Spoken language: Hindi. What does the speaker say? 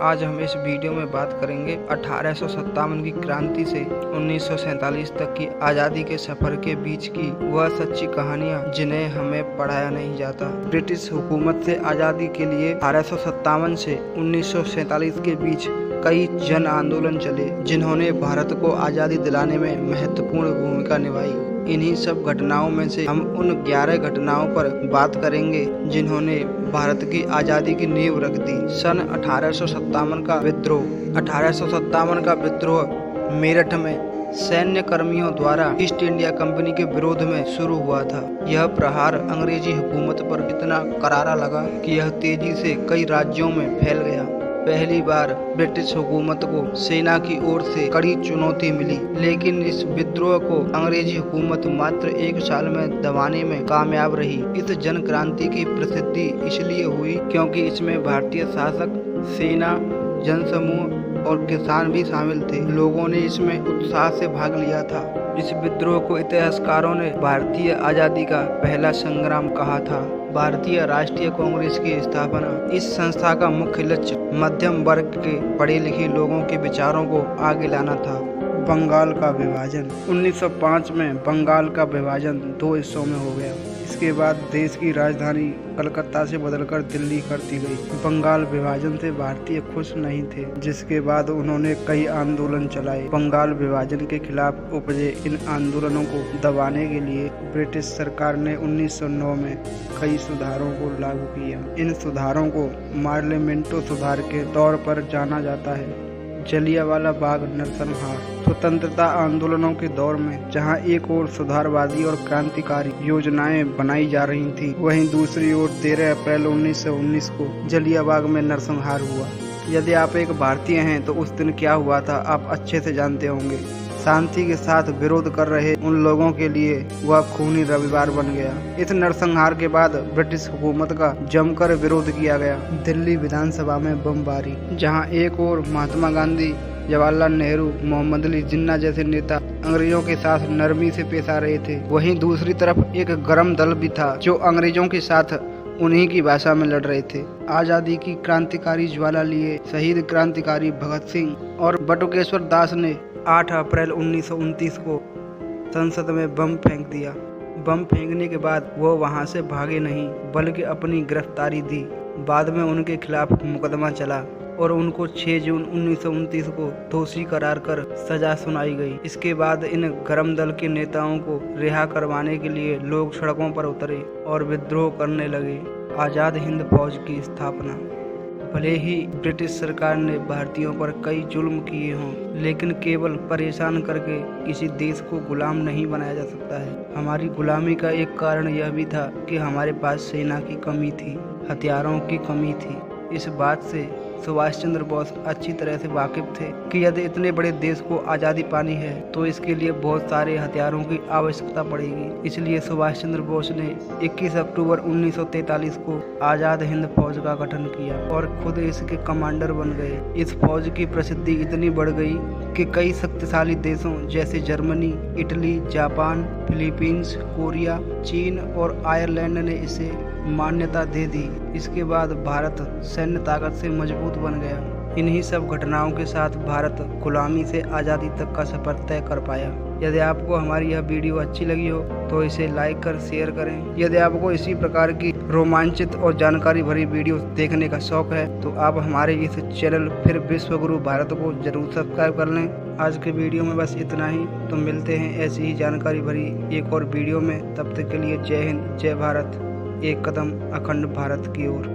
आज हम इस वीडियो में बात करेंगे 1857 की क्रांति से 1947 तक की आज़ादी के सफर के बीच की वह सच्ची कहानियां जिन्हें हमें पढ़ाया नहीं जाता। ब्रिटिश हुकूमत से आज़ादी के लिए 1857 से 1947 के बीच कई जन आंदोलन चले जिन्होंने भारत को आज़ादी दिलाने में महत्वपूर्ण भूमिका निभाई। इन्हीं सब घटनाओं में से हम उन 11 घटनाओं पर बात करेंगे जिन्होंने भारत की आज़ादी की नींव रख दी। सन 1857 का विद्रोह। 1857 का विद्रोह मेरठ में सैन्य कर्मियों द्वारा ईस्ट इंडिया कंपनी के विरोध में शुरू हुआ था। यह प्रहार अंग्रेजी हुकूमत पर इतना करारा लगा कि यह तेजी से कई राज्यों में फैल गया। पहली बार ब्रिटिश हुकूमत को सेना की ओर से कड़ी चुनौती मिली, लेकिन इस विद्रोह को अंग्रेजी हुकूमत मात्र 1 साल में दबाने में कामयाब रही। इस जन क्रांति की प्रसिद्धि इसलिए हुई क्योंकि इसमें भारतीय शासक, सेना, जनसमूह और किसान भी शामिल थे। लोगों ने इसमें उत्साह से भाग लिया था। इस विद्रोह को इतिहासकारों ने भारतीय आज़ादी का पहला संग्राम कहा था। भारतीय राष्ट्रीय कांग्रेस की स्थापना। इस संस्था का मुख्य लक्ष्य मध्यम वर्ग के पढ़े लिखे लोगों के विचारों को आगे लाना था। बंगाल का विभाजन। 1905 में बंगाल का विभाजन 2 हिस्सों में हो गया। इसके बाद देश की राजधानी कलकत्ता से बदलकर दिल्ली कर दी गई। बंगाल विभाजन से भारतीय खुश नहीं थे, जिसके बाद उन्होंने कई आंदोलन चलाए। बंगाल विभाजन के खिलाफ उपजे इन आंदोलनों को दबाने के लिए ब्रिटिश सरकार ने 1909 में कई सुधारों को लागू किया। इन सुधारों को मार्लिमेंटो सुधार के तौर पर जाना जाता है। जलियांवाला बाग नरसंहार। स्वतंत्रता आंदोलनों के दौर में जहां एक ओर सुधारवादी और क्रांतिकारी योजनाएं बनाई जा रही थी, वहीं दूसरी ओर 13 अप्रैल 1919 को जलियांवाला बाग में नरसंहार हुआ। यदि आप एक भारतीय हैं तो उस दिन क्या हुआ था आप अच्छे से जानते होंगे। शांति के साथ विरोध कर रहे उन लोगों के लिए वह खूनी रविवार बन गया। इस नरसंहार के बाद ब्रिटिश हुकूमत का जमकर विरोध किया गया। दिल्ली विधानसभा में बमबारी। जहां एक ओर महात्मा गांधी, जवाहरलाल नेहरू, मोहम्मद अली जिन्ना जैसे नेता अंग्रेजों के साथ नरमी से पेश आ रहे थे, वहीं दूसरी तरफ एक गर्म दल भी था जो अंग्रेजों के साथ उन्हीं की भाषा में लड़ रहे थे। आज़ादी की क्रांतिकारी ज्वाला लिए शहीद क्रांतिकारी भगत सिंह और बटुकेश्वर दास ने 8 अप्रैल 1929 को संसद में बम फेंक दिया। बम फेंकने के बाद वो वहां से भागे नहीं बल्कि अपनी गिरफ्तारी दी। बाद में उनके खिलाफ मुकदमा चला और उनको 6 जून 1929 को दोषी करार कर सजा सुनाई गई। इसके बाद इन गर्म दल के नेताओं को रिहा करवाने के लिए लोग सड़कों पर उतरे और विद्रोह करने लगे। आज़ाद हिंद फौज की स्थापना। भले ही ब्रिटिश सरकार ने भारतीयों पर कई जुल्म किए हों, लेकिन केवल परेशान करके किसी देश को गुलाम नहीं बनाया जा सकता है। हमारी गुलामी का एक कारण यह भी था कि हमारे पास सेना की कमी थी, हथियारों की कमी थी। इस बात से सुभाष चंद्र बोस अच्छी तरह से वाकिफ थे कि यदि इतने बड़े देश को आज़ादी पानी है तो इसके लिए बहुत सारे हथियारों की आवश्यकता पड़ेगी। इसलिए सुभाष चंद्र बोस ने 21 अक्टूबर 1943 को आज़ाद हिंद फौज का गठन किया और खुद इसके कमांडर बन गए। इस फौज की प्रसिद्धि इतनी बढ़ गई कि कई शक्तिशाली देशों जैसे Germany, Italy, Japan, Philippines, Korea, चीन और आयरलैंड ने इसे मान्यता दे दी। इसके बाद भारत सैन्य ताकत से मजबूत बन गया। इन्हीं सब घटनाओं के साथ भारत गुलामी से आज़ादी तक का सफर तय कर पाया। यदि आपको हमारी यह वीडियो अच्छी लगी हो तो इसे लाइक कर शेयर करें। यदि आपको इसी प्रकार की रोमांचित और जानकारी भरी वीडियो देखने का शौक है तो आप हमारे इस चैनल फिर विश्वगुरु भारत को जरूर सब्सक्राइब कर लें। आज के वीडियो में बस इतना ही। तो मिलते हैं ऐसी ही जानकारी भरी एक और वीडियो में। तब तक के लिए जय हिंद, जय भारत, एक कदम अखंड भारत की ओर।